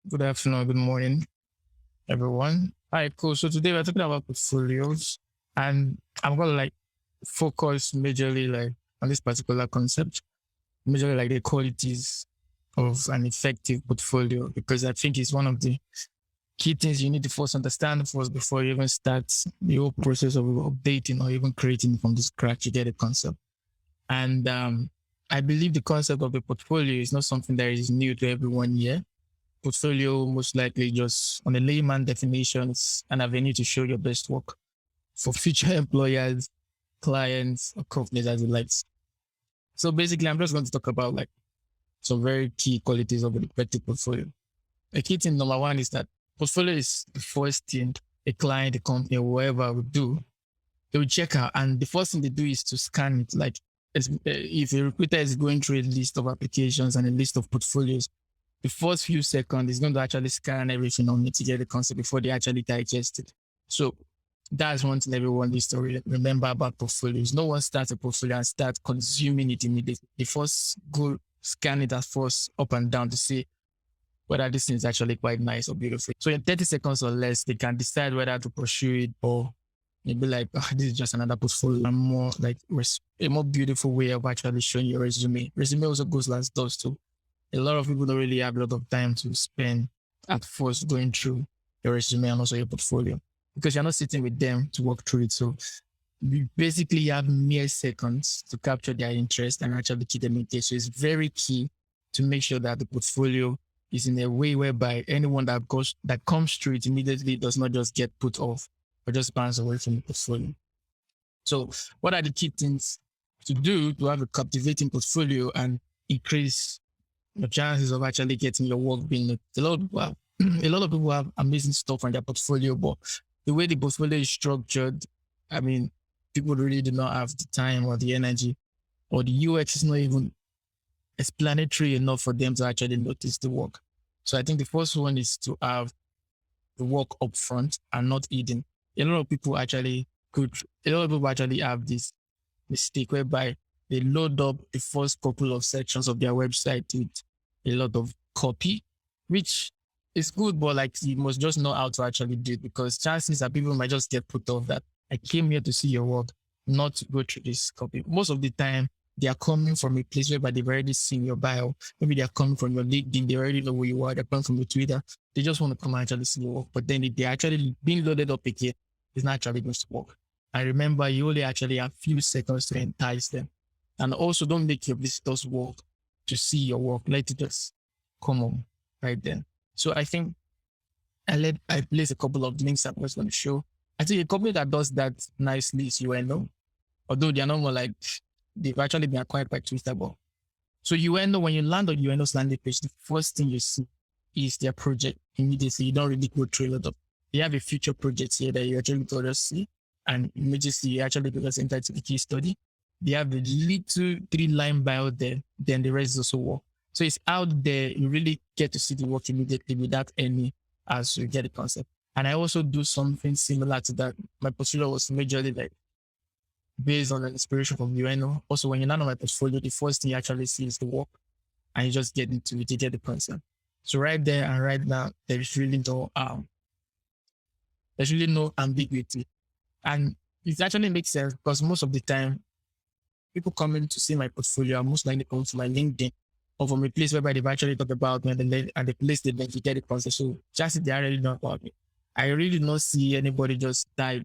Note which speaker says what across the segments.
Speaker 1: Good afternoon, good morning, everyone. Hi, cool. So today we're talking about portfolios, and I'm gonna focus majorly on this particular concept, majorly like the qualities of an effective portfolio, because I think it's one of the key things you need to first understand first before you even start the whole process of updating or even creating from the scratch. You get the concept, and I believe the concept of a portfolio is not something that is new to everyone here. Portfolio most likely just on a layman definition, it's an avenue to show your best work for future employers, clients, or companies as it likes. So basically, I'm just going to talk about some very key qualities of an effective portfolio. A key thing number one is that portfolio is the first thing a client, a company, or whoever would do. They will check out, and the first thing they do is to scan it. If a recruiter is going through a list of applications and a list of portfolios, the first few seconds is going to actually scan everything on it to get the concept before they actually digest it. So that's one thing everyone needs to remember about portfolios. No one starts a portfolio and starts consuming it immediately. They first go scan it at first up and down to see whether this thing is actually quite nice or beautiful. So in 30 seconds or less, they can decide whether to pursue it or maybe this is just another portfolio. And more like a more beautiful way of actually showing your resume. Resume also goes last does too. A lot of people don't really have a lot of time to spend at first going through your resume and also your portfolio because you're not sitting with them to walk through it. So you basically have mere seconds to capture their interest and actually keep them engaged. So it's very key to make sure that the portfolio is in a way whereby anyone that comes through it immediately does not just get put off or just bounce away from the portfolio. So what are the key things to do to have a captivating portfolio and increase the chances of actually getting your work being looked? A lot of people have amazing stuff on their portfolio, but the way the portfolio is structured, I mean, people really do not have the time or the energy, or the UX is not even explanatory enough for them to actually notice the work. So I think the first one is to have the work up front and not hidden. A lot of people actually have this mistake whereby they load up the first couple of sections of their website with a lot of copy, which is good, but you must just know how to actually do it, because chances are people might just get put off that I came here to see your work, not to go through this copy. Most of the time, they are coming from a place where they've already seen your bio. Maybe they're coming from your LinkedIn. They already know who you are. They're coming from your Twitter. They just want to come and actually see your work. But then if they're actually being loaded up again, it's not actually going to work. And remember, you only actually have few seconds to entice them. And also don't make your visitors work to see your work. Let it just come on right then. So I think I place a couple of links I was going to show. I think a company that does that nicely is UNO. Although they're not more they've actually been acquired by Twitter. So UNO, when you land on UNO's landing page, the first thing you see is their project immediately. You don't really go through a lot of, they have a future project here that you actually just see, and immediately you actually just enter to the case study. They have the little 3-line bio there, then the rest is also work. So it's out there. You really get to see the work immediately without any, as you get the concept. And I also do something similar to that. My portfolio was majorly based on an inspiration from UNO. Also, when you land on my portfolio, the first thing you actually see is the work, and you just get into it, you get the concept. So right there and right now, there's really no ambiguity. And it actually makes sense because most of the time, people coming to see my portfolio are most likely coming to my LinkedIn or from a place whereby they've actually talked about me and the place they then get the concept. So just they already know about me. I really don't see anybody just dive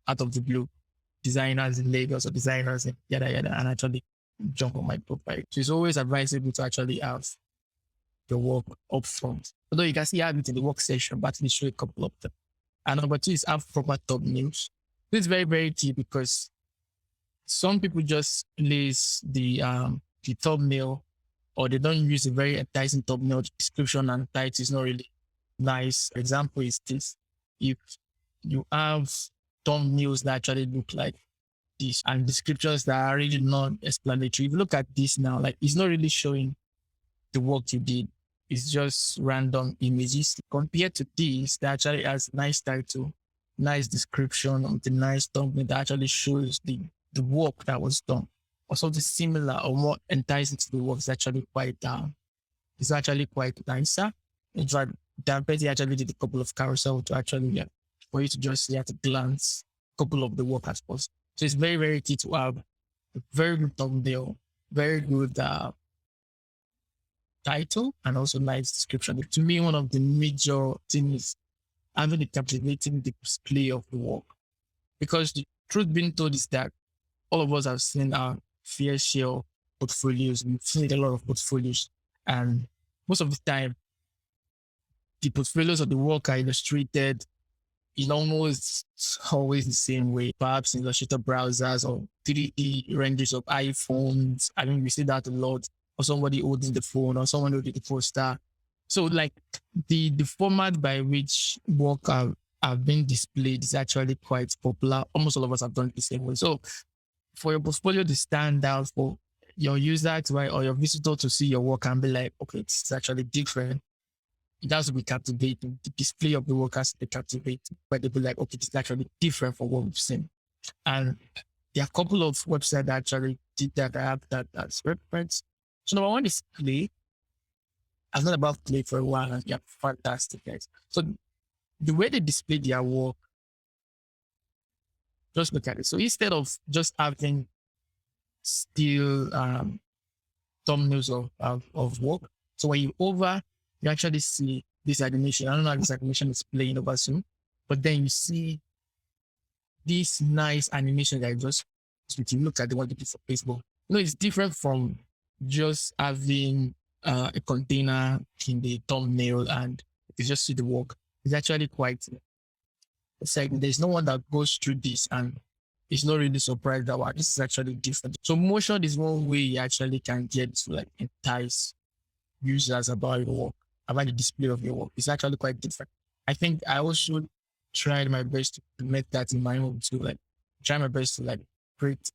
Speaker 1: out of the blue, designers in Lagos or designers in yada yada, and actually jump on my profile. So it's always advisable to actually have the work up front. Although you can see have it in the work section, but let me show a couple of them. And number two is have proper thumbnails. This is very, very key because some people just place the thumbnail, or they don't use a very enticing thumbnail. Description and title is not really nice. Example is this: if you have thumbnails that actually look like this and descriptions that are really not explanatory. If you look at this now, it's not really showing the work you did. It's just random images. Compared to this, that actually has nice title, nice description, of the nice thumbnail that actually shows the work that was done. Or something similar or more enticing to the work is actually quite nicer. In fact, that person actually did a couple of carousel to actually, yeah, for you to just see at a glance a couple of the work as possible. So it's very, very key to have a very good thumbnail, very good title, and also nice description. To me, one of the major things having a captivating display of the work. Because the truth being told is that all of us have seen our fair share of portfolios. We've seen a lot of portfolios. And most of the time, the portfolios of the work are illustrated in almost always the same way, perhaps in Illustrator browsers or 3D renders of iPhones. I mean, we see that a lot. Or somebody holding the phone, or someone holding the poster. So, like the format by which work have been displayed is actually quite popular. Almost all of us have done it the same way. So, for your portfolio to stand out, for your user to or your visitor to see your work and be like, okay, it's actually different. It has to be captivating. The display of the work has to be captivating. But they'll be like, okay, it's actually different from what we've seen. And there are a couple of websites that actually did that. I have that as reference. So number one is Clay. I've known about Clay for a while, and they're fantastic guys. So the way they display their work, just look at it. So instead of just having still thumbnails of work, so when you you actually see this animation. I don't know how this animation is playing over soon, but then you see this nice animation that just if you look at the one they did for Facebook. You know, it's different from just having a container in the thumbnail and you just see the work. It's actually quite, it's like there's no one that goes through this and it's not really surprised that wow, this is actually different. So motion is one way you actually can get to like entice users about your work, about the display of your work. It's actually quite different. I think I also tried my best to make that in my own to like try my best to like create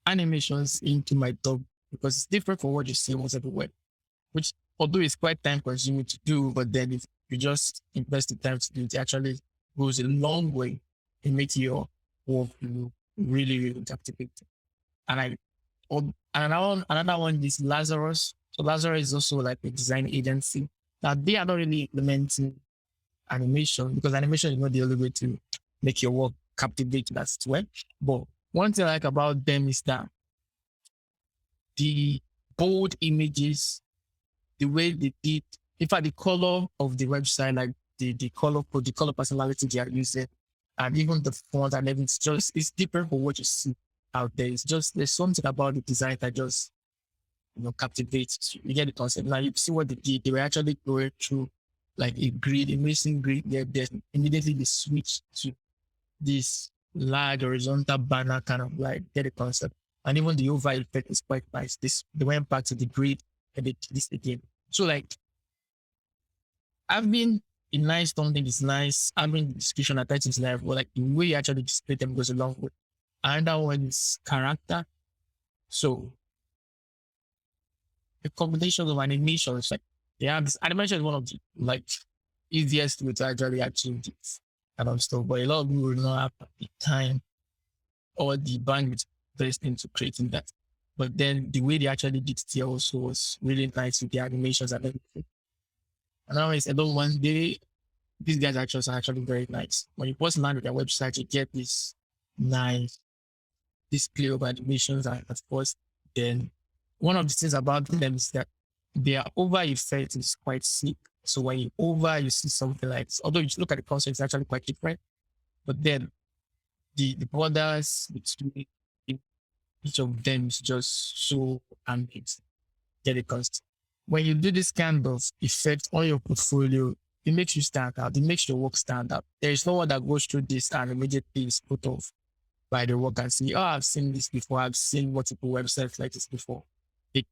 Speaker 1: animations into my dog because it's different from what you see almost everywhere, which although it's quite time consuming to do, but then if you just invest the time to do it, actually goes a long way in making your work really, really captivating. And another one is Lazarus. So Lazarus is also like a design agency that they are not really implementing animation because animation is not the only way to make your work captivating as well. But one thing I like about them is that the bold images, the way they did, in fact, the color of the website, like the color personality they are using, and even the font and everything, it's different from what you see out there. It's just there's something about the design that just captivates you. You get the concept. Now you see what they did. They were actually going through like a missing grid. They immediately they switch to this large horizontal banner kind of like get the concept. And even the overall effect is quite nice. They went back to the grid and they did this again. So like having a nice something is nice, having the description attached is nice, but like the way you actually display them goes a long way. Another one is character. So a combination of animations, like this animation is one of the like easiest way to actually achieve this kind of stuff. But a lot of people will not have the time or the bandwidth placed into creating that. But then the way they actually did it here also was really nice with the animations and everything. And I always said, one day, these guys are actually very nice. When you post land with their website, you get this nice display of animations. And of course, then one of the things about them is that their over effect is quite sick. So when you see something like this, although you look at the concept, it's actually quite different. But then the borders between each of them is just so amazing. Get it? Because when you do this kind of effect on your portfolio, it makes you stand out. It makes your work stand out. There is no one that goes through this and immediately is put off by the work and see, oh, I've seen this before. I've seen multiple websites like this before. They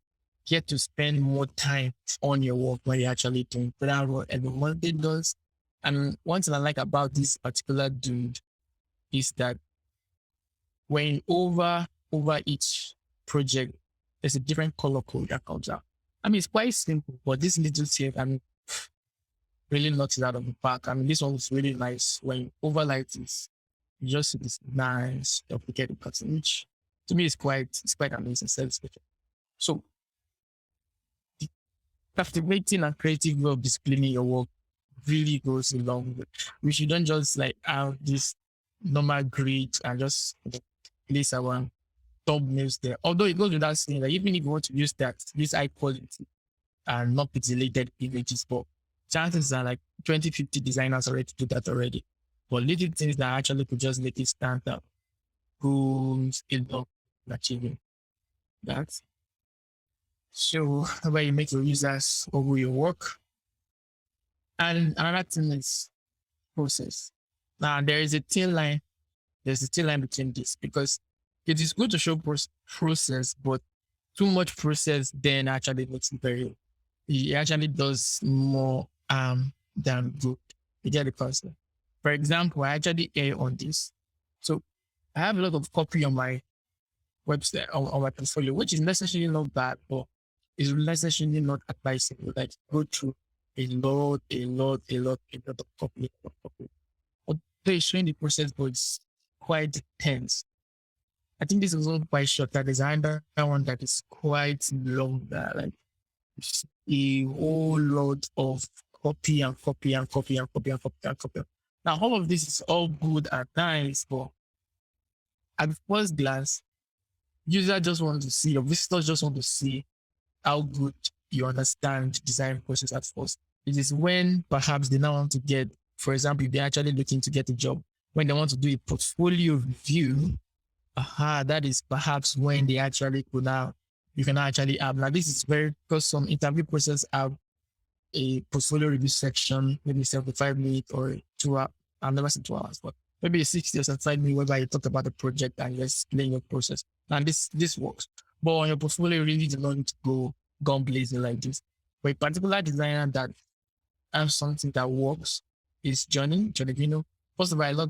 Speaker 1: get to spend more time on your work when you're actually doing that what everyone does. And one thing I like about this particular dude is that when over each project, there's a different color code that comes out. I mean, it's quite simple, but this little tip, I mean, really knocks it out of the park. I mean, this one was really nice. When you overlight this, you just see this nice duplicated pattern, which to me is quite amazing. So, the captivating and creative way of displaying your work really goes a long way. We shouldn't just like have this normal grid and just place our thumbnails there. Although it goes without saying that even if you want to use that, use high quality and not pixelated images, but chances are like 20, 50 designers already do that already. But little things that actually could just make it stand out goes a long in achieving that. So where you make your users over your work. And another thing is process. Now there is a thin line. There's a thin line between this because it is good to show process, but too much process then actually makes it very. It actually does more than good. You get the concept. For example, I actually err on this. So I have a lot of copy on my website on my portfolio, which is necessarily not bad, but is necessarily not advisable. Like go through a lot of copy. Although it's showing the process, but it's quite tense. I think this is also quite short. That is another one that is quite long. Like it's a whole lot of copy and copy and copy and copy and copy and copy. Now all of this is all good and nice, but at first glance, users just want to see, or visitors just want to see how good you understand design process at first. It is when perhaps they now want to get, for example, if they're actually looking to get a job, when they want to do a portfolio review, that is perhaps when they actually could now, you can actually have, now this is very, because some interview process have a portfolio review section, maybe 75 minutes or 2 hours, I've never seen 2 hours, but maybe a 60 or 75 minutes whereby you talk about the project and you explain your process. And this works. But on your portfolio, you really do not need to go gun blazing like this. But a particular designer that has something that works is Johny Vino. First of all,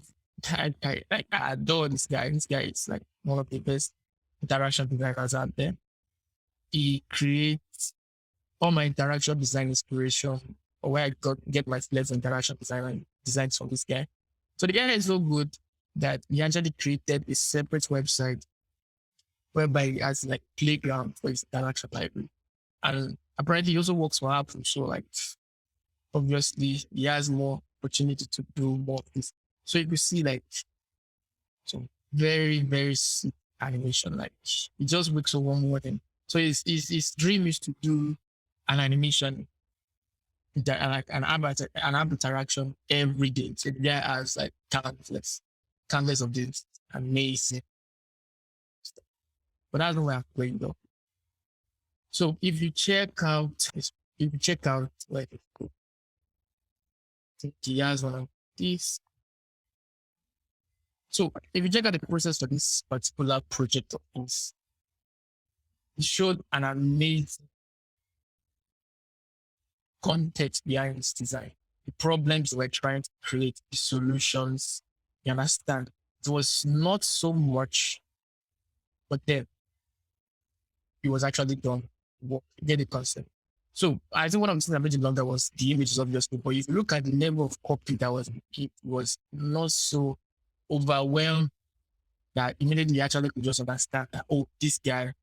Speaker 1: I adore this guy. This guy is like one of the best interaction designers out there. He creates all my interaction design inspiration, or where I get my flavors interaction designs from this guy. So the guy is so good that he actually created a separate website whereby he has like playground for his interaction library. And apparently he also works for Apple. So like obviously he has more opportunity to do more of this. So you could see like some very, very sick animation. Like he just wakes up one morning. So his dream is to do an animation, like an app interaction every day. So the guy has like countless of this amazing stuff. But that's not where I'm playing though. So if you check out like I think he has one of these. So if you check out the process for this particular project of his, it showed an amazing context behind this design. The problems we're trying to create, the solutions. You understand? It was not so much, but then it was actually done. Get the concept. So I think one of the things that made it longer was the images, obviously. But if you look at the level of copy that was, it was not so overwhelmed that immediately you actually could just understand that, oh, this guy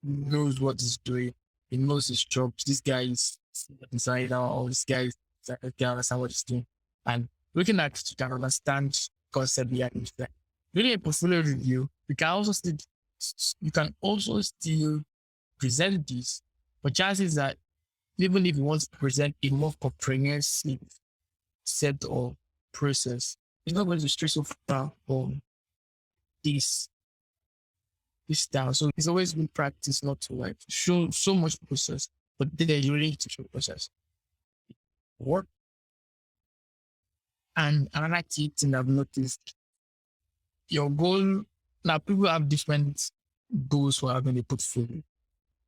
Speaker 1: knows what he's doing. He knows his job. This guy is a designer, or this guy can understand what he's doing. And looking at it, you can understand concept behind it. Doing a portfolio review, you can also still present this, but chances that even if you want to present a more comprehensive set of process, it's not going to stray so far from this style. So it's always good practice not to like show so much process, but then you really need to show process. Work. And another key thing I've noticed, your goal, now people have different goals for having a portfolio.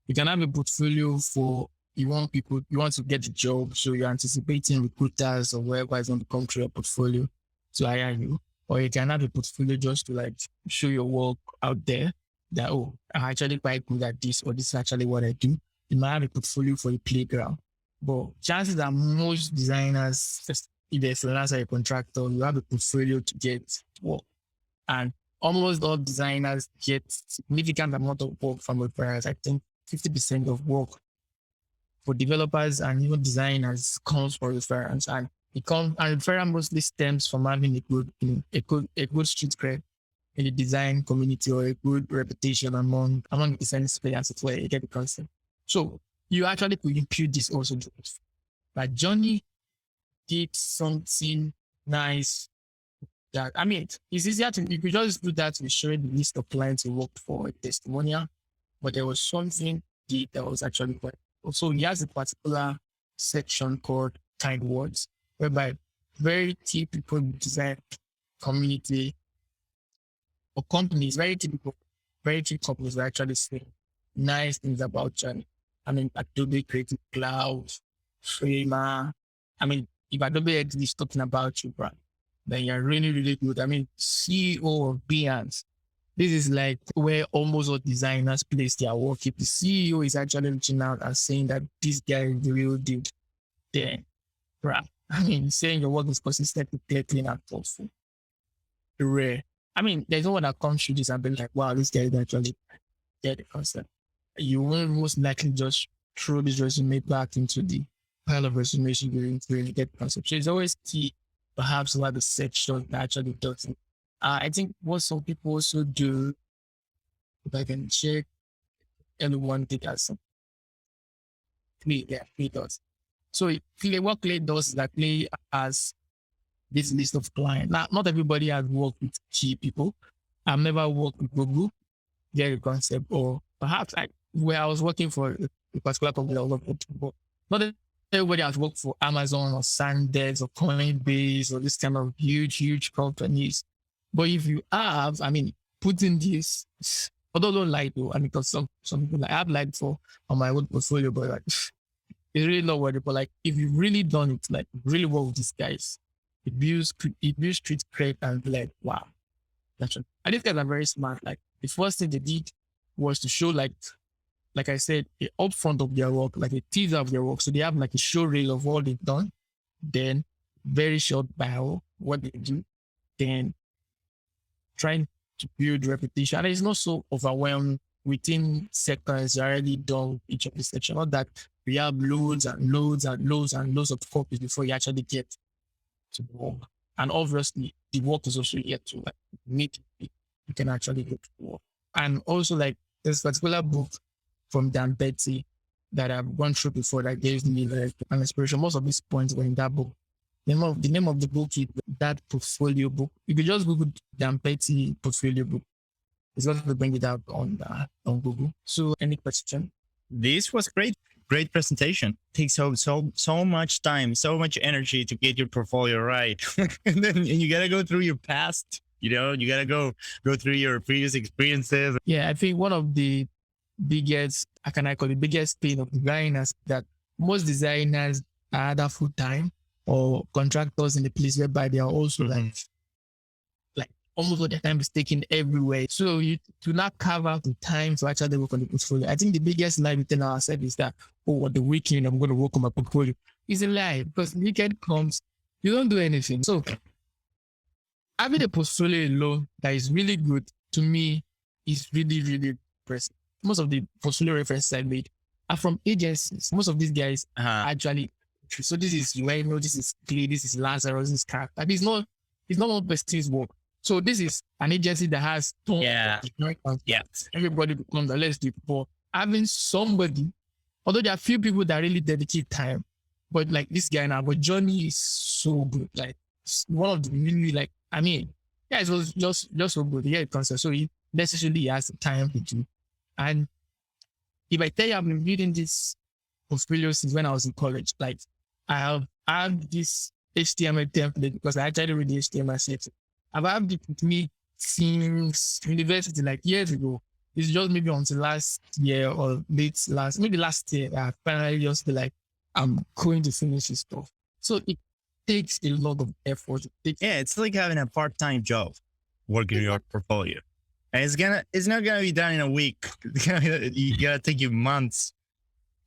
Speaker 1: You can have a portfolio for you want to get a job, so you're anticipating recruiters or whoever is going to come to your portfolio to hire you. Or you can have a portfolio just to like show your work out there that, oh, I'm actually quite good at this, or this is actually what I do. You might have a portfolio for a playground. But chances are most designers, if they're a freelancer or a contractor, you have a portfolio to get work. And almost all designers get significant amount of work from referrals. I think 50% of work for developers and even designers comes from referrals. And It comes and referral mostly stems from having a good street cred in the design community or a good reputation among the design players where you get the concept. So you actually could impute this also. Like Johnny did something nice that it's easier to you could just do that with showing the list of clients you worked for a testimonial, but there was something deep that was actually quite. So he has a particular section called kind words, whereby very typical design community or companies, very typical companies will actually say nice things about Johnny. Adobe Creative Cloud, Framer. If Adobe X is talking about you, bro, then you're really, really good. CEO of Behance. This is like where almost all designers place their work. If the CEO is actually reaching out and saying that this guy is the real deal, then, bro, saying your work is consistently clean and thoughtful. Rare. There's no one that comes through this and be like, wow, this guy is actually get the concept. You will most likely just throw this resume back into the pile of resumes you're going to really get the concept. So it's always key, perhaps, what the section actually does. I think what some people also do, if I can check, anyone did as some Clay does. So what Clay does is that Clay has this list of clients. Now, not everybody has worked with key people. I've never worked with Google, get the concept, or perhaps where I was working for a particular company, but not everybody has worked for Amazon or Sandex or Coinbase or this kind of huge companies. But if you have, putting this, although don't lie though, because some people I've lied for on my own portfolio, but it's really not worth it. But if you really done it, really well with these guys, it builds street cred and wow. That's right. And these guys are very smart. The first thing they did was to show like I said, a upfront of their work, like a teaser of their work. So they have a show reel of what they've done, then very short bio, what they do, then trying to build repetition. And it's not so overwhelmed. Within seconds, you already done each of the section. Not that we have loads and loads and loads and loads of copies before you actually get to the work. And obviously, the work is also yet to meet you can actually get to work. And also, this particular book from Dan Betsy that I've gone through before that gives me an inspiration. Most of these points were in that book. The name of the book is That Portfolio Book. You could just Google Dan Betsy Portfolio Book. It's going to bring it out on Google. So, any question?
Speaker 2: This was great presentation. It takes so much time, so much energy to get your portfolio right, and then you gotta go through your past. You gotta go through your previous experiences.
Speaker 1: Yeah, I think one of the biggest, biggest pain of designers that most designers are either full time or contractors in the place whereby they are also almost all their time is taken everywhere. So you do not carve out the time to actually work on the portfolio. I think the biggest lie within ourselves is that, at the weekend I'm going to work on my portfolio. It's a lie because the weekend comes, you don't do anything. So having a portfolio alone that is really good to me is really, really impressive. Most of the portfolio references I made are from agencies. Most of these guys actually. So this is Vino, this is Clay, this is Lazarus, this is Character. It's not one person's work. So this is an agency that has everybody becomes a less deep. But having somebody, although there are few people that really dedicate time, but this guy now, but Johnny is so good. One of the really it was just so good. Yeah, it concept. So he necessarily has the time to do. And if I tell you, I've been building this portfolio since when I was in college. I have this HTML template because I actually read the HTML CSS. I've had it with me since university, years ago. It's just maybe until last year or maybe last year, I finally just I'm going to finish this stuff. So it takes a lot of effort.
Speaker 2: It's like having a part-time job working on your portfolio. And it's not gonna be done in a week. You gotta take you months.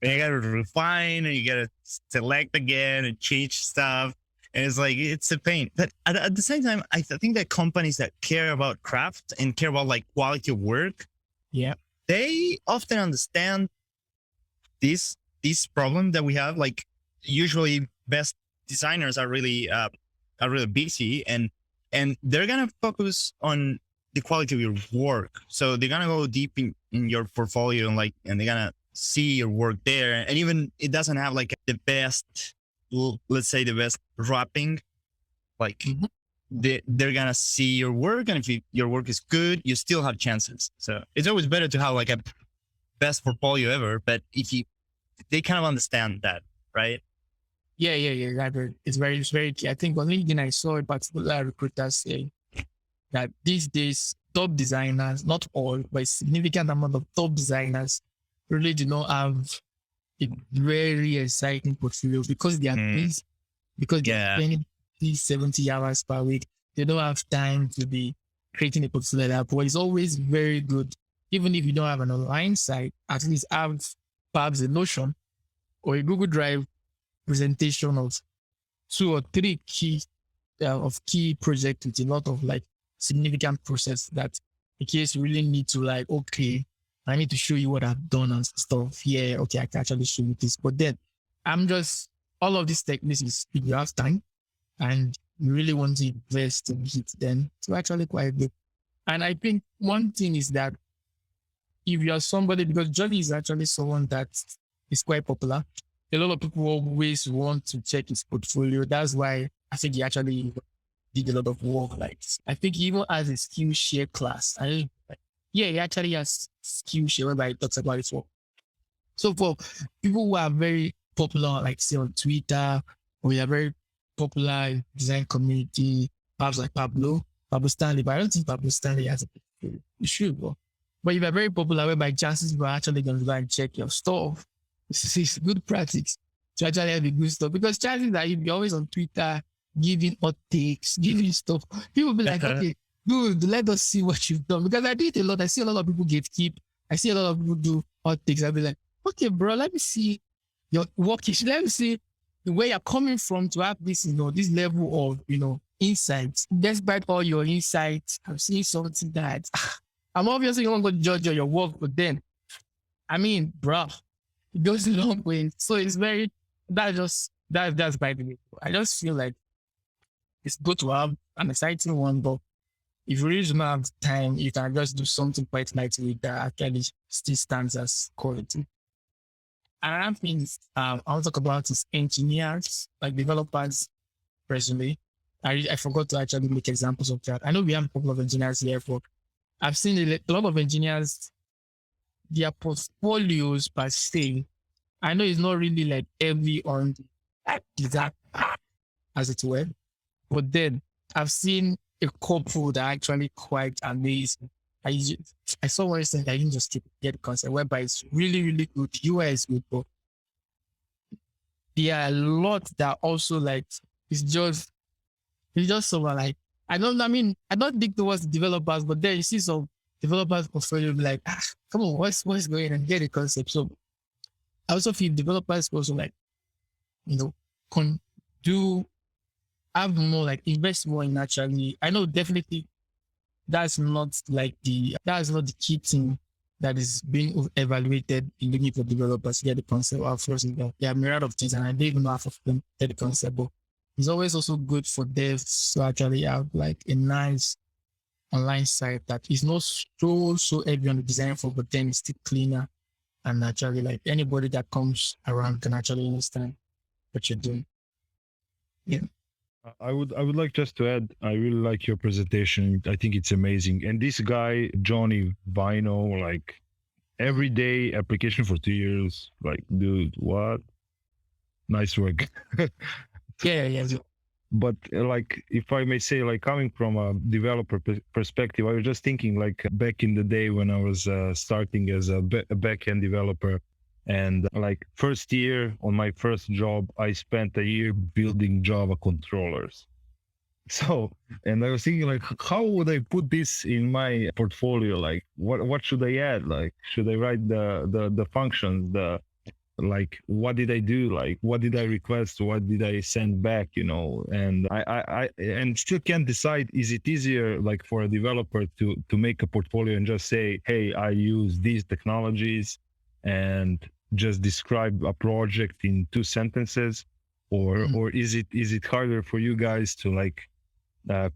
Speaker 2: And you gotta refine and you gotta select again and change stuff. And it's a pain. But at the same time, I think that companies that care about craft and care about quality of work, they often understand this problem that we have. Usually best designers are really busy, and they're gonna focus on the quality of your work. So they're gonna go deep in your portfolio, and they're gonna see your work there. And even it doesn't have like the best, let's say the best wrapping, like they're gonna see your work, and if your work is good, you still have chances. So it's always better to have like a best portfolio ever. But they kind of understand that, right?
Speaker 1: Yeah. Right. It's very key. I think on LinkedIn, I saw a particular recruiter say that these days, top designers, not all, but a significant amount of top designers really do not have a very exciting portfolio because they are busy, because they're spending these 70 hours per week. They don't have time to be creating a portfolio like that. But it's always very good, even if you don't have an online site, at least have perhaps a Notion or a Google Drive presentation of 2 or 3 key projects with a lot of like significant process that in case you really need to like, okay, I need to show you what I've done and stuff. Yeah, okay, I can actually show you this. But then all of these techniques is if you have time and you really want to invest in it, then it's actually quite good. And I think one thing is that if you're somebody, because Johny is actually someone that is quite popular, a lot of people always want to check his portfolio. That's why I think he actually did a lot of work. Like, I think he even has a Skillshare class. He actually has Skillshare whereby he talks about his work. So for people who are very popular, like say on Twitter, or you are very popular in design community, perhaps like Pablo Stanley, but I don't think Pablo Stanley has a portfolio. You should, but if you're very popular, whereby chances you are actually going to go and check your stuff, it's good practice to actually have a good stuff, because chances are if you're always on Twitter giving hot takes, giving stuff, people will be like, okay, good, let us see what you've done. Because I do it a lot. I see a lot of people gatekeep. I see a lot of people do hot takes. I'll be like, okay, bro, let me see your work. Let me see where you're coming from to have this, this level of, insights. Despite all your insights, I'm seeing something that I'm obviously not going to judge your work, but then, I mean, bro, it goes a long way. So it's that's by the way. I just feel like it's good to have an exciting one, but if you really do not have time, you can just do something quite lightweight that actually still stands as quality. Another thing I want to talk about is engineers, like developers, personally. I forgot to actually make examples of that. I know we have a couple of engineers here, but I've seen a lot of engineers, their portfolios per se, I know it's not really like heavy on design, as it were, but then I've seen a couple that are actually quite amazing. I saw one recently, I didn't just get the concept, whereby it's really, really good. UI is good, but there are a lot that also like, it's just someone like, I don't think towards the developers, but then you see some developers portfolio be like, come on, what's going on? Get the concept. So I also feel developers also like, have more like invest more in actually. I know definitely that's not the key thing that is being evaluated in looking for developers to get the concept. Of course, there are a myriad of things, and I don't even know half of them get the concept. But it's always also good for devs to actually have like a nice online site that is not so heavy on the design for, but then it's still cleaner, and actually like anybody that comes around can actually understand what you're doing. Yeah.
Speaker 3: I would like just to add, I really like your presentation. I think it's amazing. And this guy, Johny Vino, like every day application for 2 years, like, dude, what? Nice work.
Speaker 1: Yeah.
Speaker 3: But like, if I may say, like coming from a developer perspective, I was just thinking like back in the day when I was starting as a back-end developer, and like first year on my first job, I spent a year building Java controllers. So, and I was thinking like, how would I put this in my portfolio? Like, what should I add? Like, should I write the functions, like what did I do, like what did I request, what did I send back, and I and still can't decide, is it easier like for a developer to make a portfolio and just say, hey, I use these technologies, and just describe a project in 2 sentences, or is it harder for you guys to like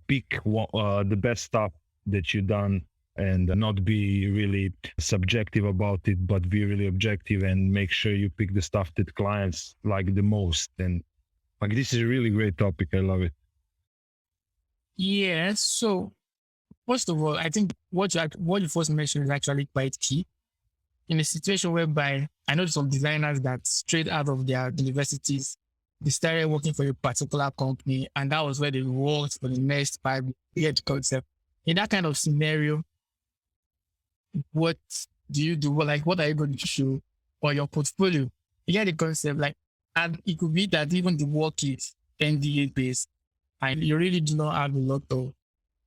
Speaker 3: pick the best stuff that you've done and not be really subjective about it, but be really objective and make sure you pick the stuff that clients like the most? And like, this is a really great topic. I love it.
Speaker 1: Yeah. So first of all, I think what you first mentioned is actually quite key. In a situation whereby I know some designers that straight out of their universities, they started working for a particular company, and that was where they worked for the next 5 years concept. In that kind of scenario, what do you do? Well, like, what are you going to show or your portfolio? You get the concept, like, and it could be that even the work is NDA based, and you really do not have a lot of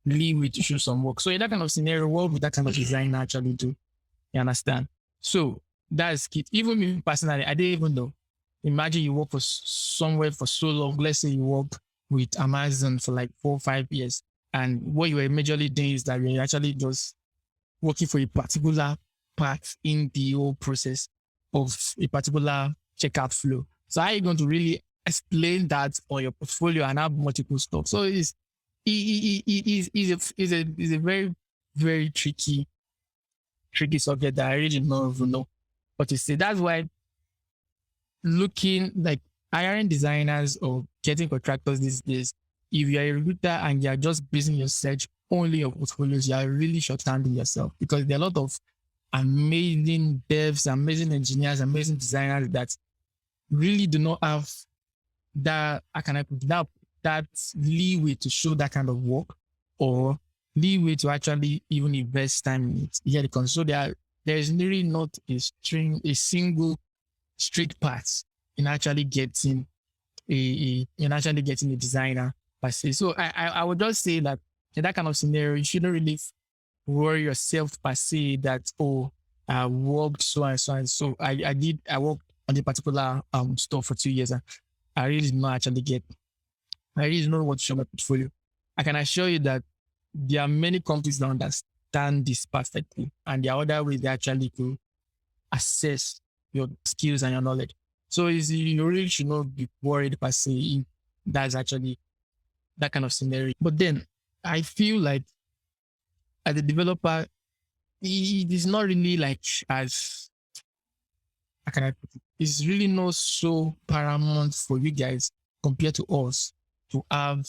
Speaker 1: leeway to show some work. So in that kind of scenario, what would that kind of design actually do? You understand? So that's key. Even me personally, I didn't even know. Imagine you work for somewhere for so long. Let's say you work with Amazon for like 4 or 5 years. And what you were majorly doing is that you're actually just working for a particular part in the whole process of a particular checkout flow. So how are you going to really explain that on your portfolio and have multiple stuff? So it is a very, very tricky subject that I really don't even know what to say. That's why looking like hiring designers or getting contractors these days, if you're a recruiter and you're just basing your search only on portfolios, you're really short-handing yourself, because there are a lot of amazing devs, amazing engineers, amazing designers that really do not have that, that leeway to show that kind of work, or leeway to actually even invest time in it. Yeah, because so there is really not a single straight path in actually getting a designer per se. So I would just say that in that kind of scenario, you shouldn't really worry yourself per se that, oh, I worked so and so and so. I worked on a particular store for 2 years, and I really did not know what to show my portfolio. I can assure you that there are many companies that understand this perfectly, and there are other ways they actually to assess your skills and your knowledge. So you really should not be worried per se if that's actually that kind of scenario. But then I feel like as a developer, it is not really like as, how can I put it? It's really not so paramount for you guys compared to us to have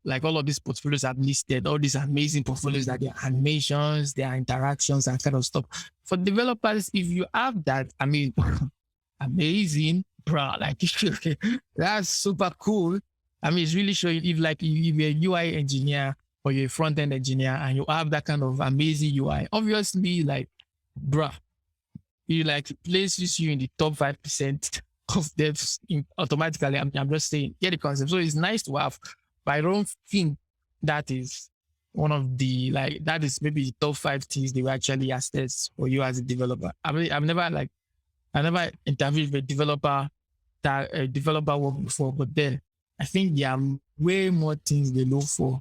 Speaker 1: like all of these portfolios I've listed, all these amazing portfolios that their animations, their interactions, and kind of stuff. For developers, if you have that, I mean, amazing, bro. Like, that's super cool. I mean, it's really showing if you're a UI engineer or you're a front-end engineer and you have that kind of amazing UI, obviously, like, bruh, it like places you in the top 5% of devs automatically. I'm just saying, get the concept. So it's nice to have, but I don't think that is one of the, like, that is maybe the top 5 things they will actually assess for you as a developer. I've never interviewed with a developer worked before, but then I think there are way more things they look for,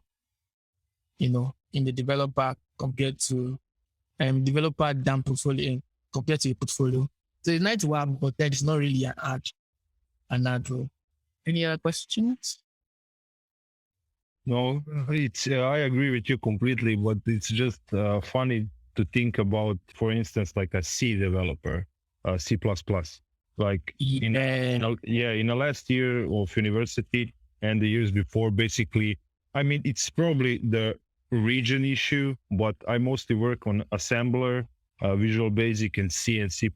Speaker 1: in the developer compared to developer than portfolio compared to a portfolio. So it's nice to have, but that is not really an ad role. Any other questions?
Speaker 3: No, it's I agree with you completely, but it's just funny to think about, for instance, like a C developer, C++. Like in the last year of university and the years before, basically, I mean, it's probably the region issue, but I mostly work on assembler, Visual Basic, and C and C++.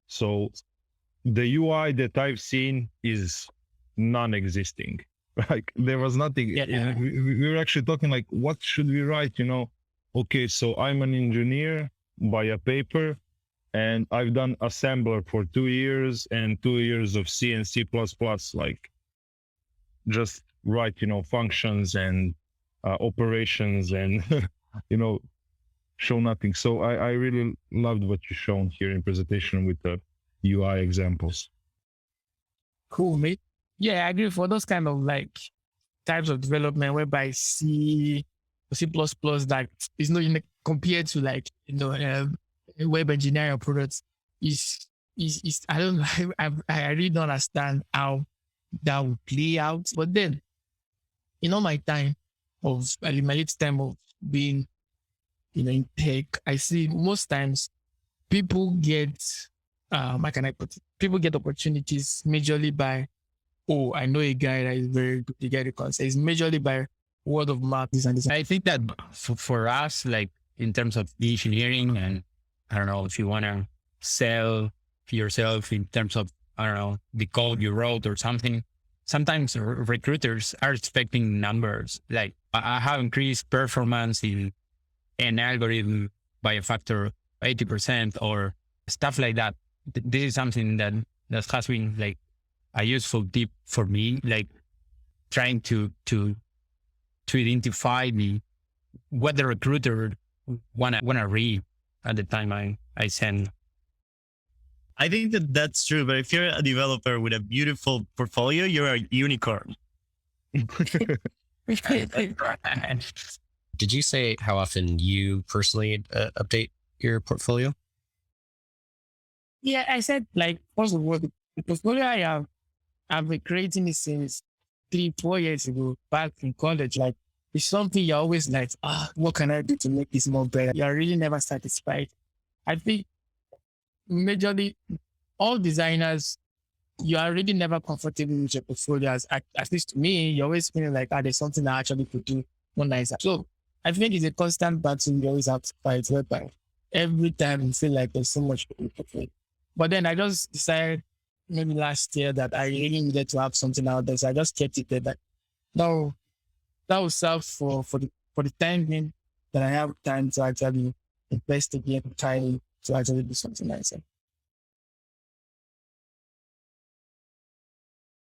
Speaker 3: So the UI that I've seen is non-existing. Like, there was nothing.
Speaker 1: Yeah.
Speaker 3: We were actually talking like, what should we write? Okay, so I'm an engineer by a paper, and I've done assembler for 2 years and 2 years of C and C++. Like, just write, functions and operations and, show nothing. So I really loved what you shown here in presentation with the UI examples.
Speaker 1: Cool, mate. Yeah, I agree. For those kind of like types of development whereby C or C++ that is not compared to like, web engineering products is I really don't understand how that would play out. But then, in all my time in my late time of being, in tech, I see most times people get, how can I put it? People get opportunities majorly by, oh, I know a guy that is very good. The guy that can say it's majorly by word of mouth, this and this.
Speaker 4: I think that for us, like in terms of engineering, and I don't know if you want to sell yourself in terms of, I don't know, the code you wrote or something, sometimes recruiters are expecting numbers. Like I have increased performance in an algorithm by a factor 80% or stuff like that. This is something that has been like a useful tip for me, like trying to identify what the recruiter wanna read at the time I send.
Speaker 2: I think that that's true. But if you're a developer with a beautiful portfolio, you're a unicorn.
Speaker 5: Did you say how often you personally update your portfolio?
Speaker 1: Yeah, I said, like, first of all, the portfolio I've been creating it since 3-4 years ago, back in college. Like, it's something you're always like, what can I do to make this more better? You're really never satisfied. I think majorly all designers, you are really never comfortable with your portfolio. At least to me, you're always feeling like, there's something I actually could do more nicer. So I think it's a constant battle you always have to fight, whereby every time you feel like there's so much to do. But then I just decided maybe last year that I really needed to have something out there. So I just kept it there. That will serve for the time being, that I have time to actually investigate time to actually do something nicer.